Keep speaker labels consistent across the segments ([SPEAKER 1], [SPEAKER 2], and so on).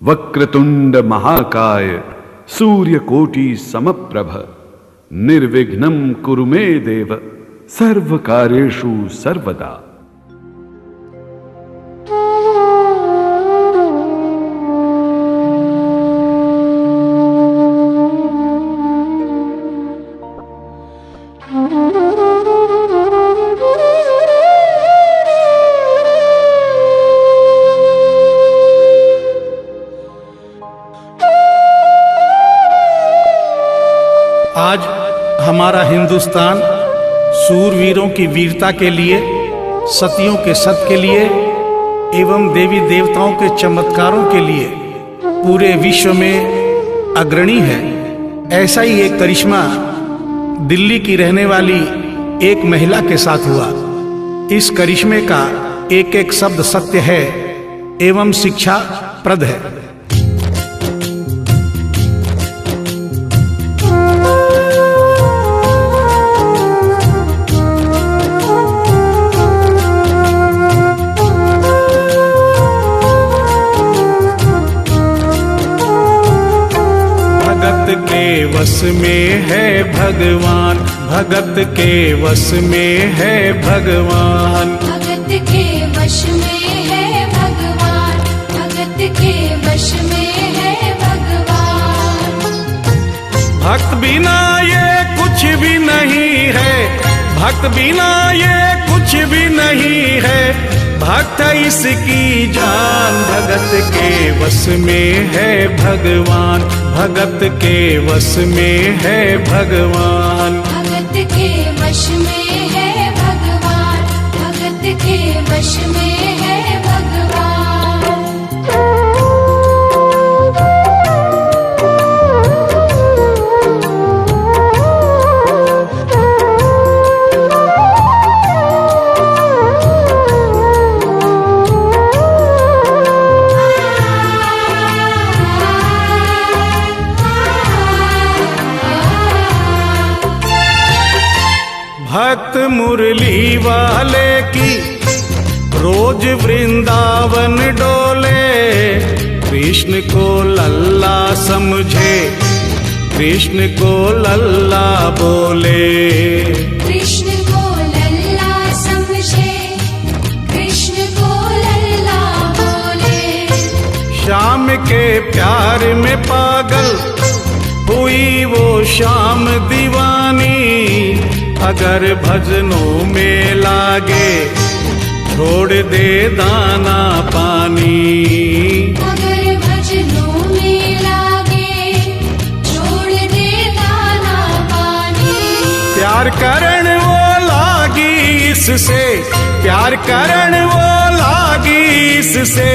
[SPEAKER 1] वक्रतुंड महाकाय सूर्यकोटि समप्रभ निर्विघ्नं कुरु मे देव सर्वकार्येषु सर्वदा।
[SPEAKER 2] आज हमारा हिंदुस्तान सूरवीरों की वीरता के लिए, सतियों के सत के लिए एवं देवी देवताओं के चमत्कारों के लिए पूरे विश्व में अग्रणी है। ऐसा ही एक करिश्मा दिल्ली की रहने वाली एक महिला के साथ हुआ। इस करिश्मे का एक एक शब्द सत्य है एवं शिक्षा प्रद है। भगत के वश में है भगवान, भगत के वश में है भगवान,
[SPEAKER 3] भगत के वश में है भगवान, भगत के वश में है भगवान।
[SPEAKER 2] भक्त बिना ये कुछ भी नहीं है, भक्त बिना ये कुछ भी नहीं है, भक्त इसकी जान। भगत के वश में है भगवान, भगत के वश में है भगवान,
[SPEAKER 3] भगत के वश में है भगवान, भगत के वश में है भगवान।
[SPEAKER 2] भक्त मुरली वाले की रोज वृंदावन डोले, कृष्ण को लल्ला समझे, कृष्ण को लल्ला बोले,
[SPEAKER 3] कृष्ण को लल्ला समझे, कृष्ण को लल्ला बोले।
[SPEAKER 2] श्याम के प्यार में पागल हुई वो श्याम दीवानी, अगर भजनों में लागे छोड़ दे दाना पानी,
[SPEAKER 3] अगर भजनों में लागे छोड़ दे दाना पानी।
[SPEAKER 2] प्यार करण वो लागी इससे, प्यार करण वो लागी इससे,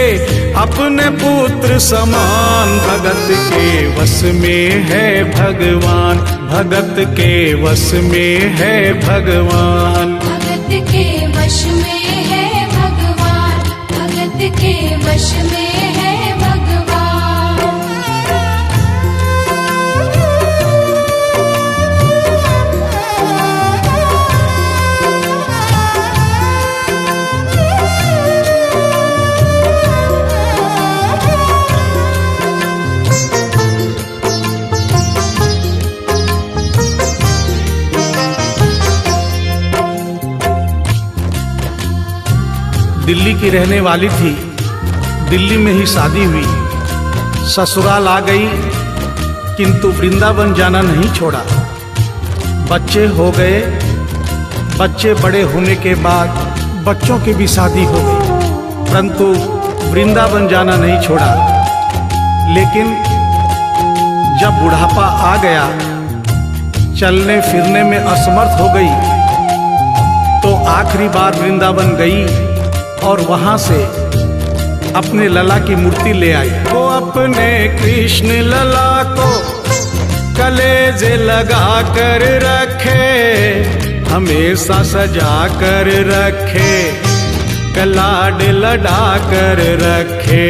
[SPEAKER 2] अपने पुत्र समान। भगत के वश में है भगवान, भगत के वश में है भगवान,
[SPEAKER 3] भगत के वश में है भगवान, भगत के वश में है भगवान।
[SPEAKER 2] दिल्ली की रहने वाली थी, दिल्ली में ही शादी हुई, ससुराल आ गई किंतु वृंदावन जाना नहीं छोड़ा। बच्चे हो गए, बच्चे बड़े होने के बाद बच्चों की भी शादी हो गई, परंतु वृंदावन जाना नहीं छोड़ा। लेकिन जब बुढ़ापा आ गया, चलने फिरने में असमर्थ हो गई, तो आखिरी बार वृंदावन गई और वहां से अपने लला की मूर्ति ले आई। वो अपने कृष्ण लला को कलेजे लगा कर रखे, हमेशा सजा कर रखे, कलाड लड़ा कर रखे,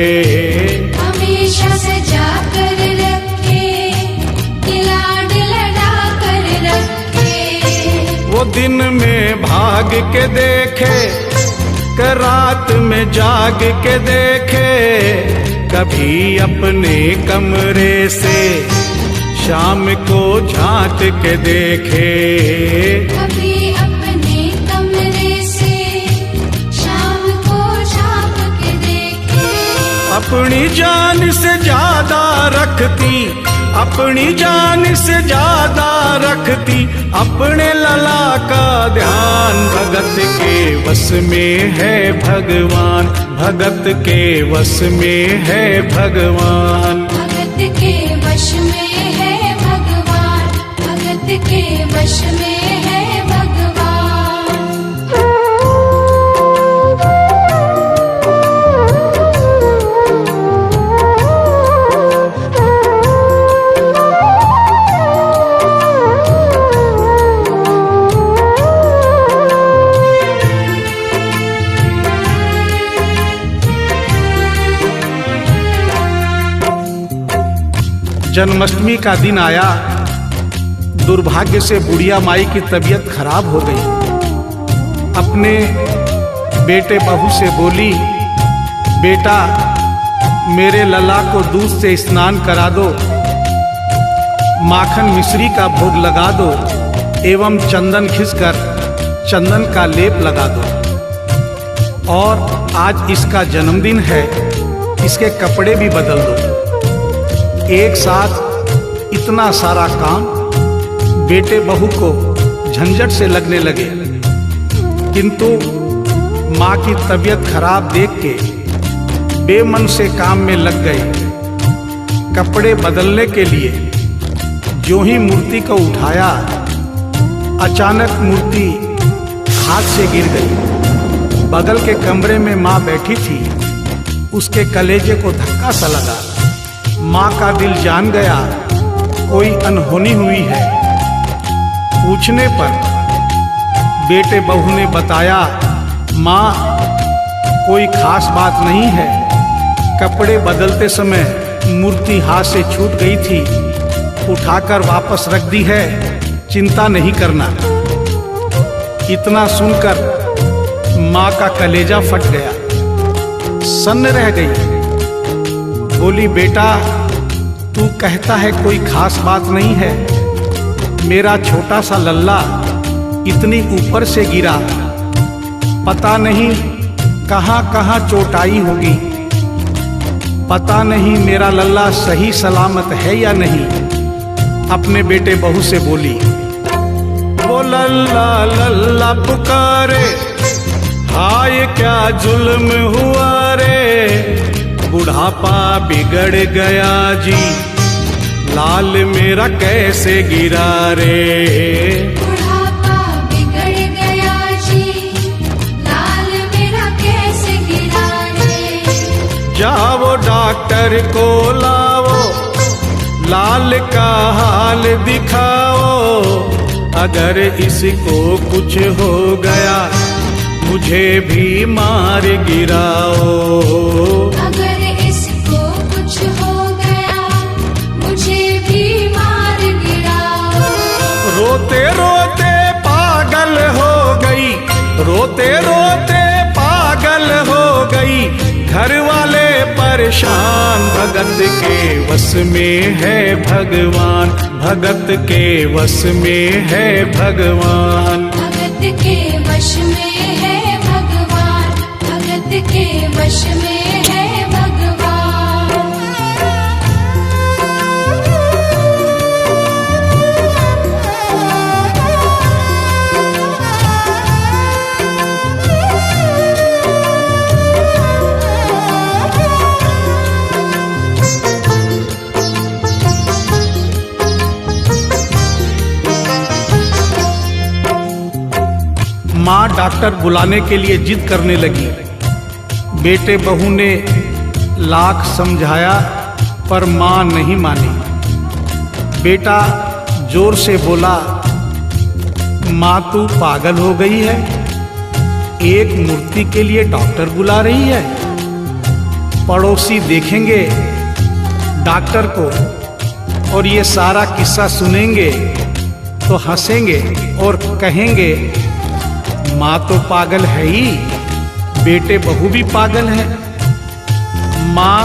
[SPEAKER 3] हमेशा सजा कर रखे, लाड लड़ा कर रखे।
[SPEAKER 2] वो दिन में भाग के देखे कि रात में जाग के देखे, कभी अपने कमरे से शाम को झांक के देखे।
[SPEAKER 3] कभी अपने कमरे से शाम को झांक के देखे।
[SPEAKER 2] अपनी जान से ज्यादा रखती, अपनी जान से ज्यादा रखती अपने लला का ध्यान। भगत के वश में है भगवान, भगत के वश में है भगवान।
[SPEAKER 3] भगत के वश में है भगवान, भगत के वश में है भगवान।
[SPEAKER 2] जन्माष्टमी का दिन आया, दुर्भाग्य से बुढ़िया माई की तबीयत खराब हो गई। अपने बेटे बहू से बोली, बेटा मेरे लला को दूध से स्नान करा दो, माखन मिश्री का भोग लगा दो एवं चंदन खिसकर चंदन का लेप लगा दो। और आज इसका जन्मदिन है, इसके कपड़े भी बदल दो। एक साथ इतना सारा काम बेटे बहू को झंझट से लगने लगे, किंतु माँ की तबीयत खराब देख के बेमन से काम में लग गए। कपड़े बदलने के लिए जो ही मूर्ति को उठाया, अचानक मूर्ति हाथ से गिर गई। बगल के कमरे में माँ बैठी थी, उसके कलेजे को धक्का सा लगा। माँ का दिल जान गया कोई अनहोनी हुई है। पूछने पर बेटे बहू ने बताया, माँ कोई खास बात नहीं है, कपड़े बदलते समय मूर्ति हाथ से छूट गई थी, उठाकर वापस रख दी है, चिंता नहीं करना। इतना सुनकर माँ का कलेजा फट गया, सन्न रह गई। बोली, बेटा तू कहता है कोई खास बात नहीं है, मेरा छोटा सा लल्ला इतनी ऊपर से गिरा, पता नहीं कहाँ कहाँ चोट आई होगी, पता नहीं मेरा लल्ला सही सलामत है या नहीं। अपने बेटे बहू से बोली, वो लल्ला लल्ला पुकारे, हाय क्या जुल्म हुआ रे, बुढ़ापा बिगड़ गया जी, लाल मेरा कैसे गिरा रे।
[SPEAKER 3] बुढ़ापा बिगड़ गया जी, लाल मेरा कैसे गिरा रे।
[SPEAKER 2] जाओ डॉक्टर को लाओ, लाल का हाल दिखाओ, अगर इसको कुछ हो गया मुझे भी मार गिराओ।
[SPEAKER 3] अगर इसको कुछ हो गया मुझे भी मार गिराओ।
[SPEAKER 2] रोते रोते पागल हो गई, रोते रोते पागल हो गई, घर वाले परेशान। भगत के वश में है भगवान, भगत के वश में है भगवान।
[SPEAKER 3] भगत के वश में है भगवान, भगत के वश में है भगवान।
[SPEAKER 2] माँ डॉक्टर बुलाने के लिए जिद करने लगी। बेटे बहू ने लाख समझाया पर माँ नहीं मानी। बेटा जोर से बोला, माँ तू पागल हो गई है, एक मूर्ति के लिए डॉक्टर बुला रही है। पड़ोसी देखेंगे डॉक्टर को और ये सारा किस्सा सुनेंगे तो हंसेंगे और कहेंगे माँ तो पागल है ही, बेटे बहू भी पागल हैं। माँ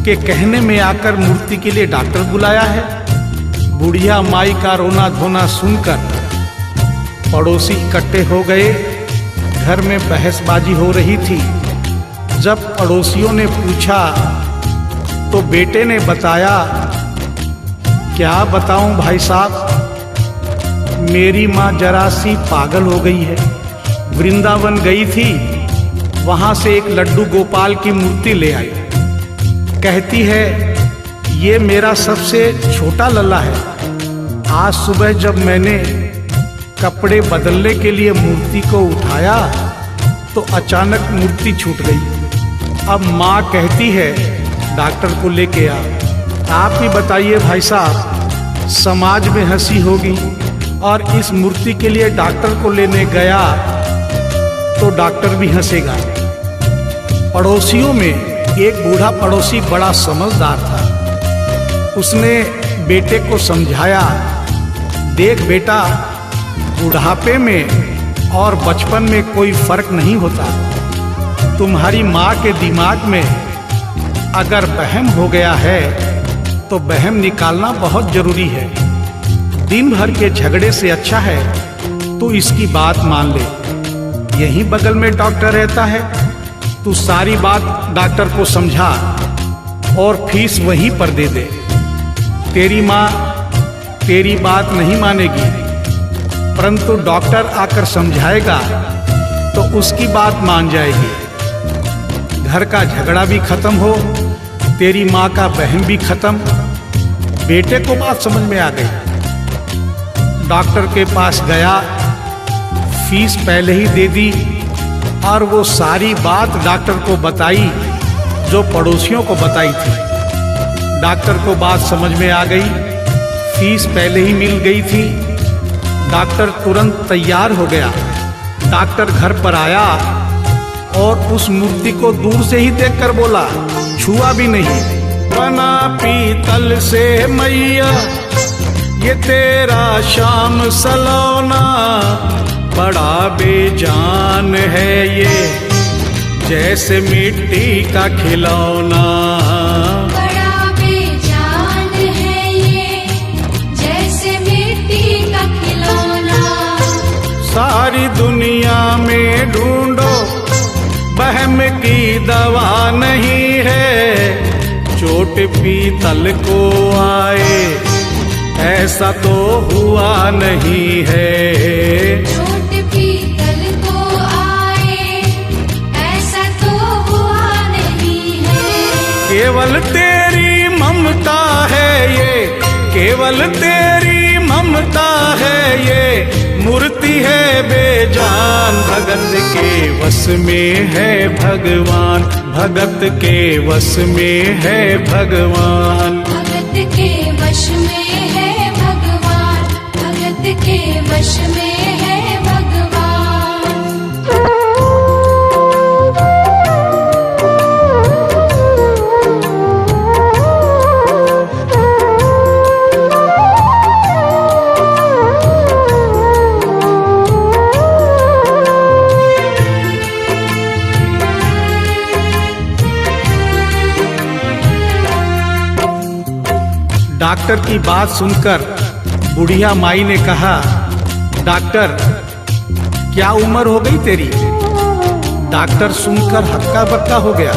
[SPEAKER 2] के कहने में आकर मूर्ति के लिए डॉक्टर बुलाया है। बुढ़िया माई का रोना धोना सुनकर पड़ोसी इकट्ठे हो गए। घर में बहसबाजी हो रही थी। जब पड़ोसियों ने पूछा तो बेटे ने बताया, क्या बताऊं भाई साहब, मेरी माँ जरा सी पागल हो गई है। वृंदावन गई थी, वहां से एक लड्डू गोपाल की मूर्ति ले आई। कहती है ये मेरा सबसे छोटा लल्ला है। आज सुबह जब मैंने कपड़े बदलने के लिए मूर्ति को उठाया तो अचानक मूर्ति छूट गई। अब माँ कहती है डॉक्टर को लेके आ। आप ही बताइए भाई साहब, समाज में हंसी होगी और इस मूर्ति के लिए डॉक्टर को लेने गया तो डॉक्टर भी हंसेगा। पड़ोसियों में एक बूढ़ा पड़ोसी बड़ा समझदार था। उसने बेटे को समझाया, देख बेटा, बुढ़ापे में और बचपन में कोई फर्क नहीं होता। तुम्हारी माँ के दिमाग में अगर वहम हो गया है तो वहम निकालना बहुत जरूरी है। दिन भर के झगड़े से अच्छा है तू इसकी बात मान ले। यहीं बगल में डॉक्टर रहता है, तू सारी बात डॉक्टर को समझा और फीस वहीं पर दे दे। तेरी माँ तेरी बात नहीं मानेगी, परंतु डॉक्टर आकर समझाएगा तो उसकी बात मान जाएगी। घर का झगड़ा भी खत्म हो, तेरी माँ का बहन भी खत्म। बेटे को बात समझ में आ गई। डॉक्टर के पास गया, फीस पहले ही दे दी और वो सारी बात डॉक्टर को बताई जो पड़ोसियों को बताई थी। डॉक्टर को बात समझ में आ गई, फीस पहले ही मिल गई थी। डॉक्टर तुरंत तैयार हो गया। डॉक्टर घर पर आया और उस मूर्ति को दूर से ही देखकर बोला, छुआ भी नहीं। बना पीतल से मैया ये तेरा शाम सलोना, बड़ा बेजान है ये जैसे मिट्टी का खिलौना।
[SPEAKER 3] बड़ा बेजान है ये जैसे मिट्टी का खिलौना।
[SPEAKER 2] सारी दुनिया में ढूंढो वहम की दवा नहीं है, चोट पीतल को आए ऐसा तो हुआ नहीं है।
[SPEAKER 3] चोट पीतल को आए ऐसा तो हुआ नहीं है।
[SPEAKER 2] केवल तेरी ममता है ये, केवल तेरी ममता है ये, मूर्ति है बेजान। भगत के वश में है भगवान, भगत के वश में है भगवान।
[SPEAKER 3] भगत के वश में है भगवान, भगत के वश में है भगवान।
[SPEAKER 2] डॉक्टर की बात सुनकर बुढ़िया माई ने कहा, डॉक्टर क्या उम्र हो गई तेरी? डॉक्टर सुनकर हक्का बक्का हो गया।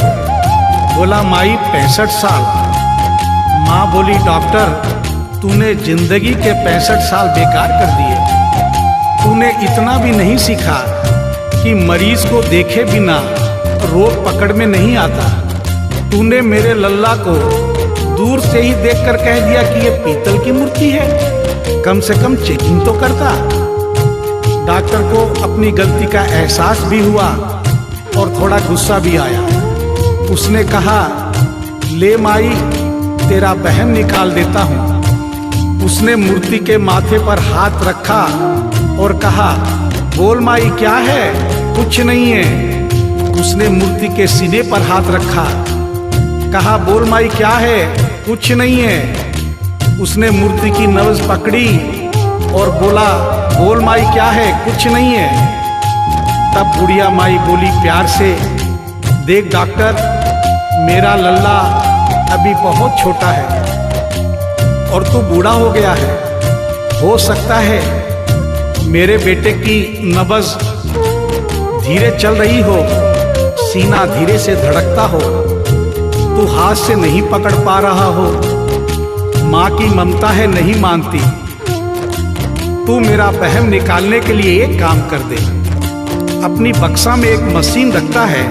[SPEAKER 2] बोला माई 65 साल। माँ बोली डॉक्टर तूने जिंदगी के 65 साल बेकार कर दिए। तूने इतना भी नहीं सीखा कि मरीज को देखे बिना रोग पकड़ में नहीं आता। तूने मेरे लल्ला को दूर से ही देखकर कह दिया कि ये पीतल की मूर्ति है, कम से कम चेकिंग तो करता। डॉक्टर को अपनी गलती का एहसास भी हुआ और थोड़ा गुस्सा भी आया। उसने कहा ले माई तेरा बहन निकाल देता हूँ। उसने मूर्ति के माथे पर हाथ रखा और कहा बोल माई क्या है? कुछ नहीं है। उसने मूर्ति के सीने पर हाथ रखा, कहा बोल माई क्या है? कुछ नहीं है। उसने मूर्ति की नब्ज पकड़ी और बोला बोल माई क्या है? कुछ नहीं है। तब बुढ़िया माई बोली प्यार से, देख डॉक्टर, मेरा लल्ला अभी बहुत छोटा है और तू बूढ़ा हो गया है। हो सकता है मेरे बेटे की नब्ज धीरे चल रही हो, सीना धीरे से धड़कता हो, तू हाथ से नहीं पकड़ पा रहा हो, माँ की ममता है नहीं मानती। तू मेरा वहम निकालने के लिए एक काम कर दे। अपनी बक्सा में एक मशीन रखता है।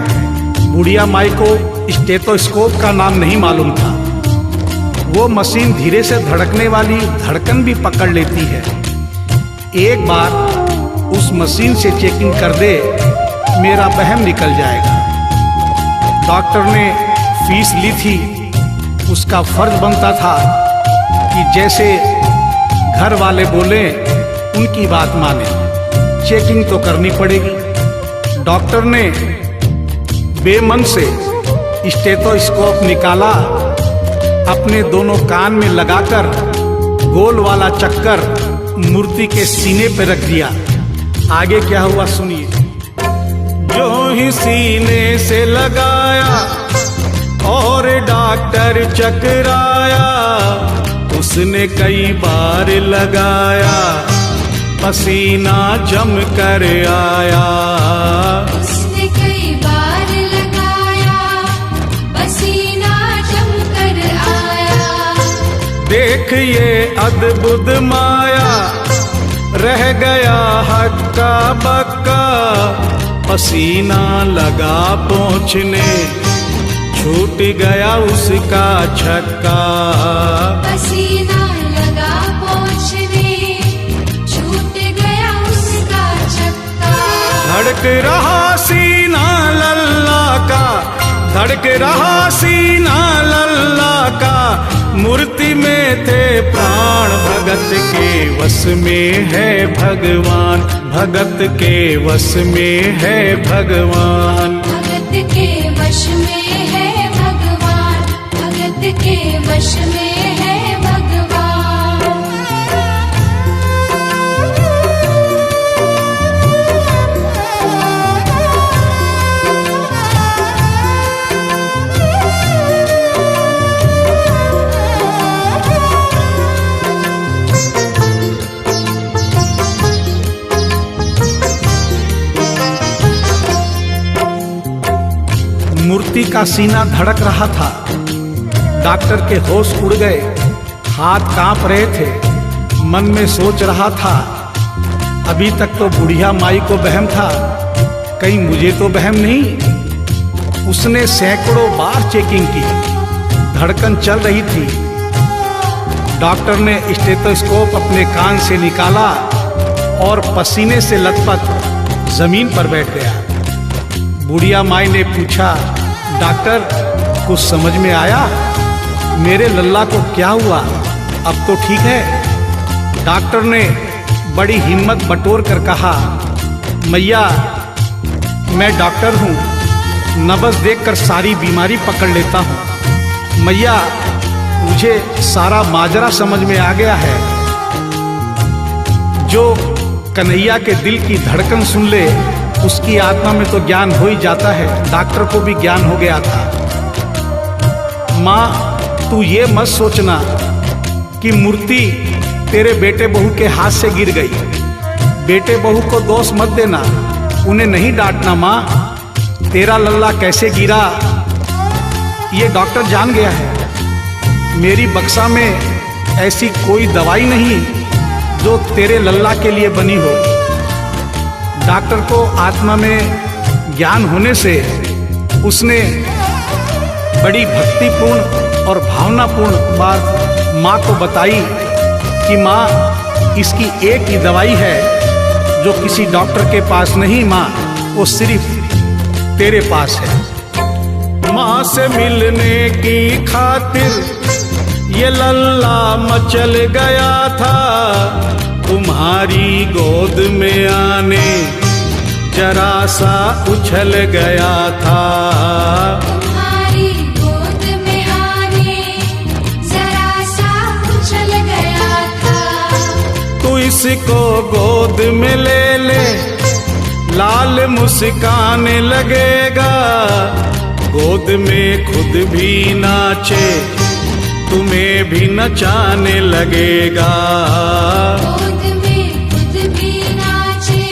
[SPEAKER 2] बुढ़िया माई को स्टेथोस्कोप का नाम नहीं मालूम था। वो मशीन धीरे से धड़कने वाली धड़कन भी पकड़ लेती है। एक बार उस मशीन से चेकिंग कर दे, मेरा वहम निकल जाएगा। डॉक्टर ने फीस ली थी, उसका फर्ज बनता था कि जैसे घर वाले बोले उनकी बात माने। चेकिंग तो करनी पड़ेगी। डॉक्टर ने बेमन से स्टेथोस्कोप निकाला, अपने दोनों कान में लगाकर गोल वाला चक्कर मूर्ति के सीने पे रख दिया। आगे क्या हुआ सुनिए। जो ही सीने से लगाया और डॉक्टर चकराया, उसने कई बार लगाया, पसीना जम कर आया।
[SPEAKER 3] उसने कई बार लगाया, पसीना जम कर आया।
[SPEAKER 2] देख ये अद्भुत माया, रह गया हक्का बक्का, पसीना लगा पहुँचने, छूट गया उसका छक्का।
[SPEAKER 3] पसीना लगा पहुँचने, छूट गया उसका छक्का।
[SPEAKER 2] धड़क रहा सीना लल्ला का, धड़क रहा सीना लल्ला का, मूर्ति में थे प्राण, भगत के वश में है भगवान, भगत के वश में है भगवान।
[SPEAKER 3] भगत के वश में है भगवान, भगत के वश में है भगवान।
[SPEAKER 2] मूर्ति का सीना धड़क रहा था। डॉक्टर के होश उड़ गए, हाथ कांप रहे थे। मन में सोच रहा था, अभी तक तो बुढ़िया माई को वहम था, कहीं मुझे तो वहम नहीं। उसने सैकड़ों बार चेकिंग की, धड़कन चल रही थी। डॉक्टर ने स्टेथोस्कोप अपने कान से निकाला और पसीने से लथपथ जमीन पर बैठ गया। बुढ़िया माई ने पूछा, डॉक्टर कुछ समझ में आया? मेरे लल्ला को क्या हुआ? अब तो ठीक है। डॉक्टर ने बड़ी हिम्मत बटोर कर कहा, मैया मैं डॉक्टर हूँ, नब्ज देखकर सारी बीमारी पकड़ लेता हूँ। मैया मुझे सारा माजरा समझ में आ गया है। जो कन्हैया के दिल की धड़कन सुन ले, उसकी आत्मा में तो ज्ञान हो ही जाता है। डॉक्टर को भी ज्ञान हो गया था। माँ तू ये मत सोचना कि मूर्ति तेरे बेटे बहू के हाथ से गिर गई। बेटे बहू को दोष मत देना, उन्हें नहीं डांटना। माँ तेरा लल्ला कैसे गिरा ये डॉक्टर जान गया है। मेरी बक्सा में ऐसी कोई दवाई नहीं जो तेरे लल्ला के लिए बनी हो। डॉक्टर को आत्मा में ज्ञान होने से उसने बड़ी भक्तिपूर्ण और भावनापूर्ण बात माँ को बताई कि माँ इसकी एक ही दवाई है जो किसी डॉक्टर के पास नहीं, माँ वो सिर्फ तेरे पास है। माँ से मिलने की खातिर ये लल्ला मचल गया था, तुम्हारी गोद में आने जरा सा उछल गया था।
[SPEAKER 3] तुम्हारी गोद में आने जरा सा उछल गया था।
[SPEAKER 2] तू इसको गोद में ले ले, लाल मुस्काने लगेगा, गोद में खुद भी नाचे, तुम्हें भी नचाने लगेगा।
[SPEAKER 3] गोद में खुद भी नाचे,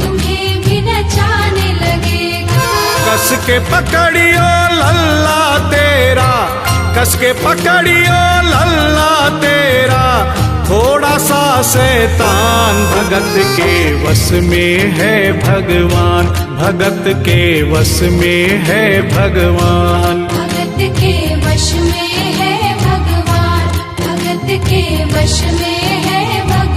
[SPEAKER 3] तुम्हें भी नचाने लगेगा।
[SPEAKER 2] कस के पकड़ियो लल्ला तेरा, कस के पकड़ियो लल्ला तेरा, थोड़ा सा शैतान भगत के वश में है भगवान, भगत के वश में है भगवान।
[SPEAKER 3] भगत के वश में है भगवान, भगत के वश में है भगवान।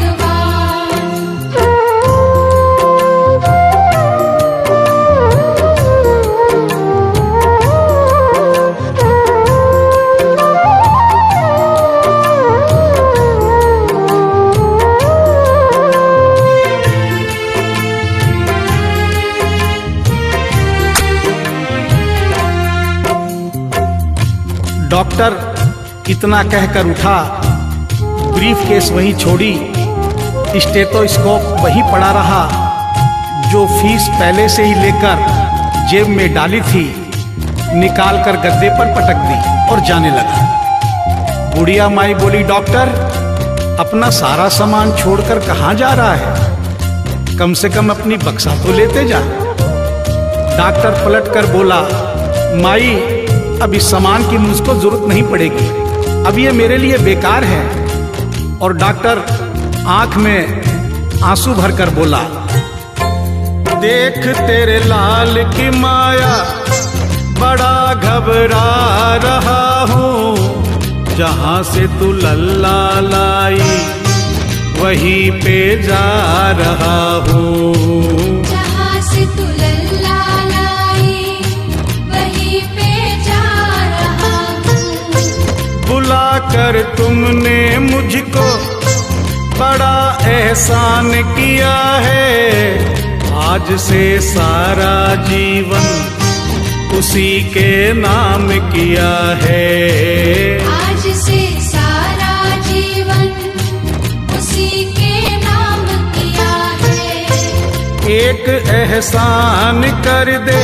[SPEAKER 2] डॉक्टर इतना कहकर उठा, ब्रीफ केस वहीं छोड़ी, स्टेथोस्कोप वहीं पड़ा रहा जो फीस पहले से ही लेकर जेब में डाली थी, निकाल कर गद्दे पर पटक दी और जाने लगा। बुढ़िया माई बोली, डॉक्टर अपना सारा सामान छोड़कर कहाँ जा रहा है, कम से कम अपनी बक्सा तो लेते जा। डॉक्टर पलट कर बोला, माई अब इस सामान की मुझको जरूरत नहीं पड़ेगी, अब ये मेरे लिए बेकार है। और डॉक्टर आंख में आंसू भरकर बोला, देख तेरे लाल की माया, बड़ा घबरा रहा हूँ, जहां से तू लल्ला लाई वहीं पे जा रहा हूँ।
[SPEAKER 3] जहाँ से तू लल्ला लाई वहीं पे जा रहा हूँ।
[SPEAKER 2] बुला कर तुमने मुझको बड़ा एहसान किया है, आज से सारा जीवन उसी के नाम किया है।
[SPEAKER 3] आज से सारा जीवन उसी के नाम किया है।
[SPEAKER 2] एक एहसान कर दे,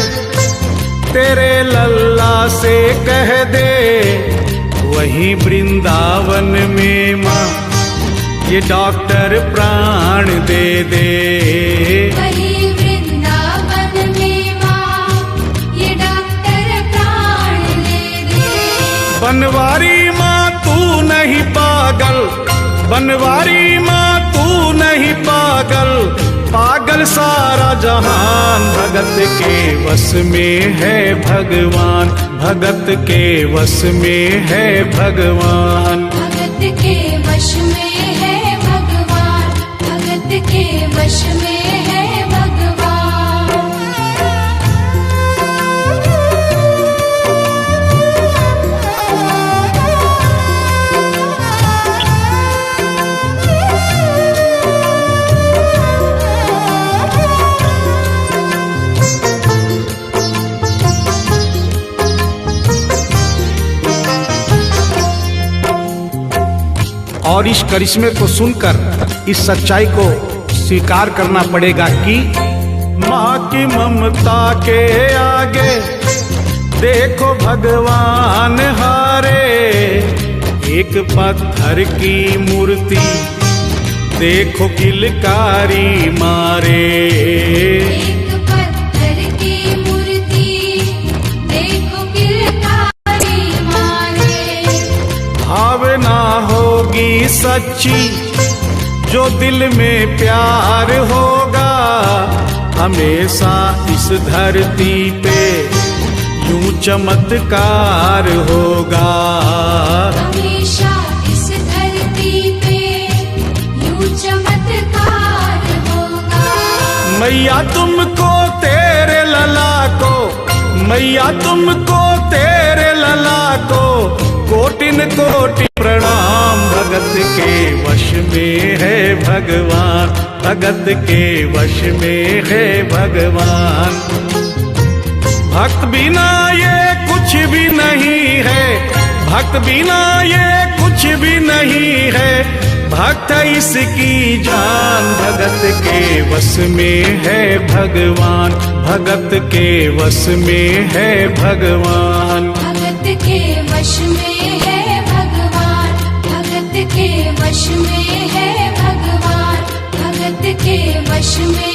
[SPEAKER 2] तेरे लल्ला से कह दे, वही वृंदावन में माँ ये डॉक्टर प्राण दे दे।
[SPEAKER 3] वही वृंदावन में माँ ये डॉक्टर प्राण ले दे।
[SPEAKER 2] बनवारी माँ तू नहीं पागल, बनवारी माँ तू नहीं पागल, पागल सारा जहान, भगत के वश में है भगवान, भगत के वश में है भगवान।
[SPEAKER 3] भगत के वश में है भगवान, भगत के वश में है भगवान।
[SPEAKER 2] और इस करिश्मे को सुनकर इस सच्चाई को स्वीकार करना पड़ेगा कि माँ की ममता के आगे देखो भगवान हारे। एक पत्थर की मूर्ति देखो किलकारी मारे।
[SPEAKER 3] एक पत्थर की मूर्ति देखो किलकारी मारे।
[SPEAKER 2] भावना होगी सच्ची जो दिल में प्यार होगा, हमेशा इस धरती पे यूं चमत्कार होगा।
[SPEAKER 3] हमेशा इस धरती पे यूं चमत्कार होगा।
[SPEAKER 2] मैया तुमको तेरे लला को, मैया तुमको तेरे लला को कोटिन कोटि प्रणाम। भगत के वश में है भगवान, भगत के वश में है भगवान। भक्त बिना ये कुछ भी नहीं है, भक्त बिना ये कुछ कुछ भी नहीं है भक्त इसकी जान। भगत के वश में है भगवान, भगत के वश में है भगवान।
[SPEAKER 3] भगत के वश में है भगवान, भगत के वश में है भगवान, भगत के वश में